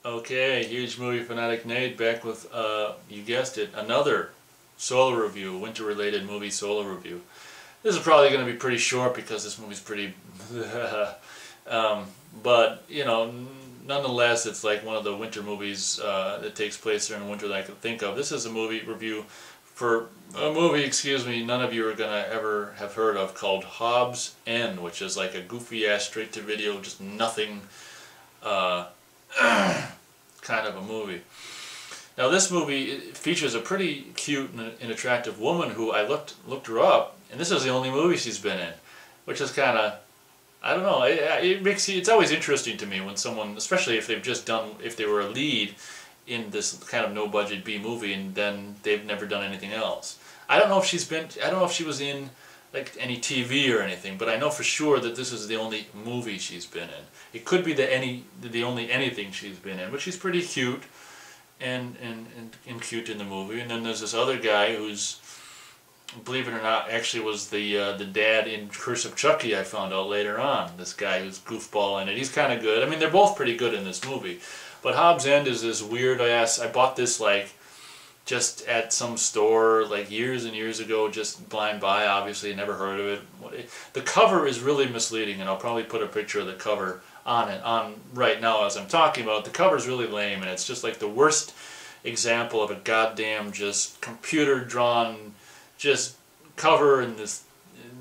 Okay, Huge Movie Fanatic Nate back with, you guessed it, another solo review, winter-related movie solo review. This is probably going to be pretty short because this movie's pretty... but, you know, nonetheless, it's like one of the winter movies that takes place during the winter that I can think of. This is a movie review for a movie, excuse me, none of you are going to ever have heard of, called Hobbs End, which is like a goofy-ass, straight-to-video, just nothing... kind of a movie. Now this movie features a pretty cute and attractive woman who I looked her up, and this is the only movie she's been in, which is kind of, I don't know, it's always interesting to me when someone, especially if if they were a lead in this kind of no-budget B movie and then they've never done anything else. I don't know if she was in like any TV or anything, but I know for sure that this is the only movie she's been in. It could be the only anything she's been in, but she's pretty cute and cute in the movie. And then there's this other guy who's, believe it or not, actually was the dad in Curse of Chucky. I found out later on. This guy who's goofball in it. He's kind of good. I mean, they're both pretty good in this movie. But Hobbs End is this weird ass. I bought this like just at some store like years and years ago, just blind buy, obviously, never heard of it. The cover is really misleading, and I'll probably put a picture of the cover on right now as I'm talking about it. The cover's really lame, and it's just like the worst example of a goddamn just computer drawn just cover in this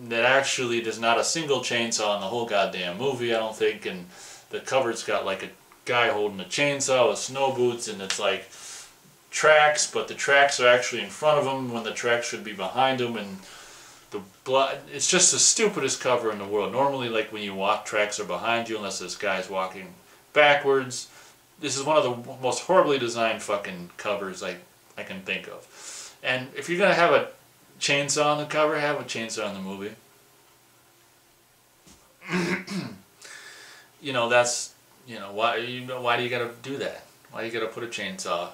that actually there's not a single chainsaw in the whole goddamn movie, I don't think, and the cover's got like a guy holding a chainsaw with snow boots, and it's like tracks, but the tracks are actually in front of him when the tracks should be behind him, and the blood, it's just the stupidest cover in the world. Normally, like when you walk, tracks are behind you unless this guy's walking backwards. This is one of the most horribly designed fucking covers I can think of. And if you're gonna have a chainsaw on the cover, have a chainsaw in the movie. You know, that's, you know, why do you gotta do that? Why do you gotta put a chainsaw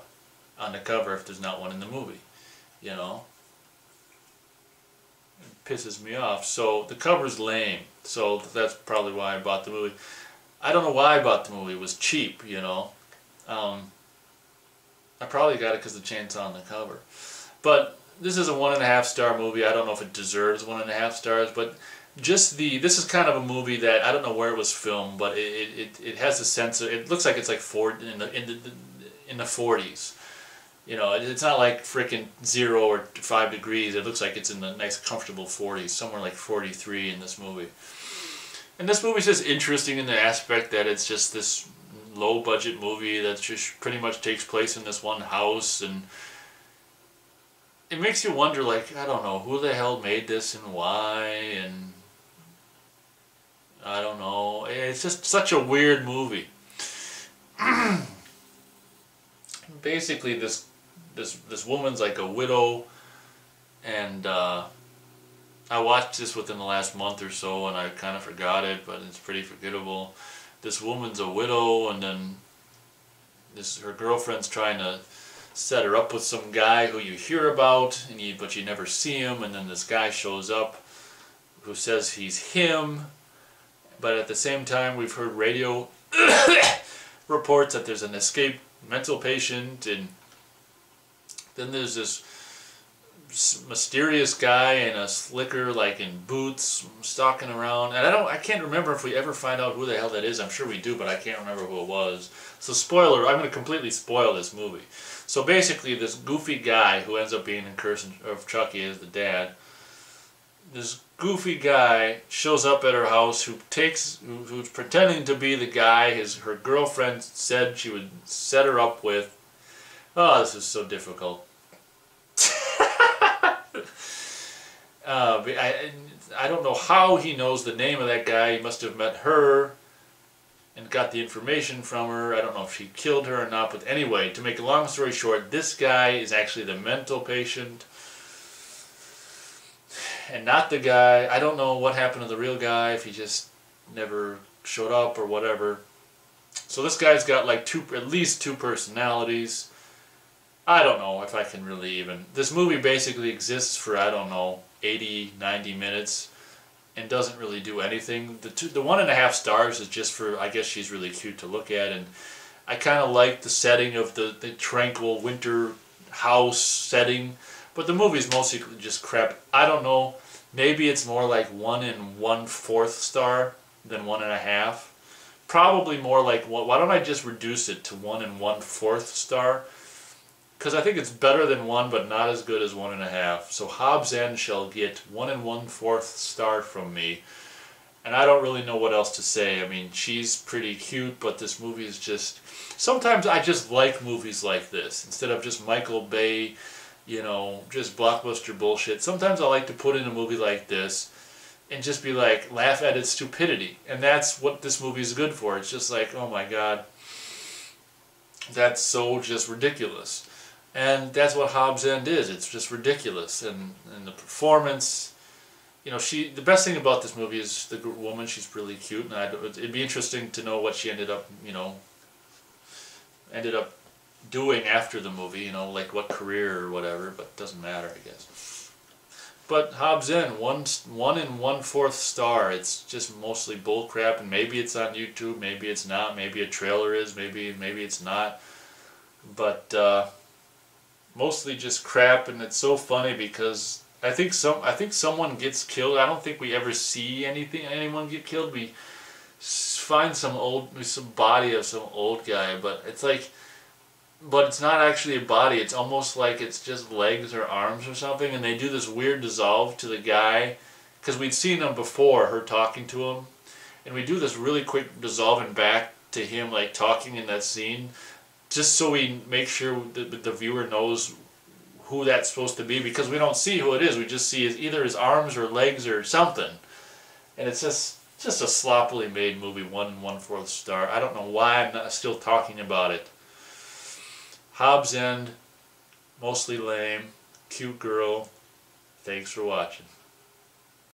on the cover if there's not one in the movie? You know? It pisses me off. So the cover's lame. So that's probably why I bought the movie. I don't know why I bought the movie. It was cheap, you know. I probably got it because the chainsaw on the cover. But this is a 1.5 star movie. I don't know if it deserves 1.5 stars, but just this is kind of a movie that I don't know where it was filmed, but it has a sense of, it looks like it's like in the 40s. You know, it's not like frickin' 0 or 5 degrees. It looks like it's in the nice comfortable 40s, somewhere like 43 in this movie. And this movie's just interesting in the aspect that it's just this low budget movie that just pretty much takes place in this one house, and it makes you wonder, like, I don't know, who the hell made this and why, and I don't know. It's just such a weird movie. Basically, this woman's like a widow, and I watched this within the last month or so, and I kind of forgot it, but it's pretty forgettable. This woman's a widow, and then her girlfriend's trying to set her up with some guy who you hear about, but you never see him, and then this guy shows up who says he's him, but at the same time we've heard radio reports that there's an escaped mental patient, and then there's this mysterious guy in a slicker, like in boots, stalking around, and I can't remember if we ever find out who the hell that is. I'm sure we do, but I can't remember who it was. So spoiler, I'm going to completely spoil this movie. So basically, this goofy guy who ends up being in Curse of Chucky as the dad, this goofy guy shows up at her house who's pretending to be the guy her girlfriend said she would set her up with. Oh, this is so difficult. I don't know how he knows the name of that guy. He must have met her and got the information from her. I don't know if she killed her or not, but anyway, to make a long story short, this guy is actually the mental patient and not the guy. I don't know what happened to the real guy, if he just never showed up or whatever. So this guy's got like at least two personalities. I don't know if I can really even... This movie basically exists for, I don't know, 80, 90 minutes and doesn't really do anything. The 1.5 stars is just for, I guess she's really cute to look at, and I kind of like the setting of the tranquil winter house setting, but the movie's mostly just crap. I don't know. Maybe it's more like 1 1/4 star than 1.5. Probably more like, why don't I just reduce it to 1 1/4 star? Because I think it's better than 1, but not as good as 1.5. So Hobbs End shall get 1 1/4 star from me. And I don't really know what else to say. I mean, she's pretty cute, but this movie is just... Sometimes I just like movies like this. Instead of just Michael Bay, you know, just blockbuster bullshit. Sometimes I like to put in a movie like this and just be like, laugh at its stupidity. And that's what this movie is good for. It's just like, oh my god, that's so just ridiculous. And that's what Hobbs End is. It's just ridiculous. And the performance... You know, the best thing about this movie is the woman. She's really cute, and it'd be interesting to know what she ended up doing after the movie. You know, like what career or whatever. But it doesn't matter, I guess. But Hobbs End, 1 1/4 star. It's just mostly bullcrap, and maybe it's on YouTube, maybe it's not, maybe a trailer is, maybe it's not. But mostly just crap, and it's so funny because I think someone gets killed. I don't think we ever see anyone get killed. We find some body of some old guy, but it's not actually a body. It's almost like it's just legs or arms or something, and they do this weird dissolve to the guy, because we'd seen him before, her talking to him, and we do this really quick dissolving back to him like talking in that scene, just so we make sure the viewer knows who that's supposed to be, because we don't see who it is. We just see either his arms or legs or something, and it's just a sloppily made movie. 1 1/4 star. I don't know why I'm not still talking about it. Hobbs End, mostly lame, cute girl. Thanks for watching.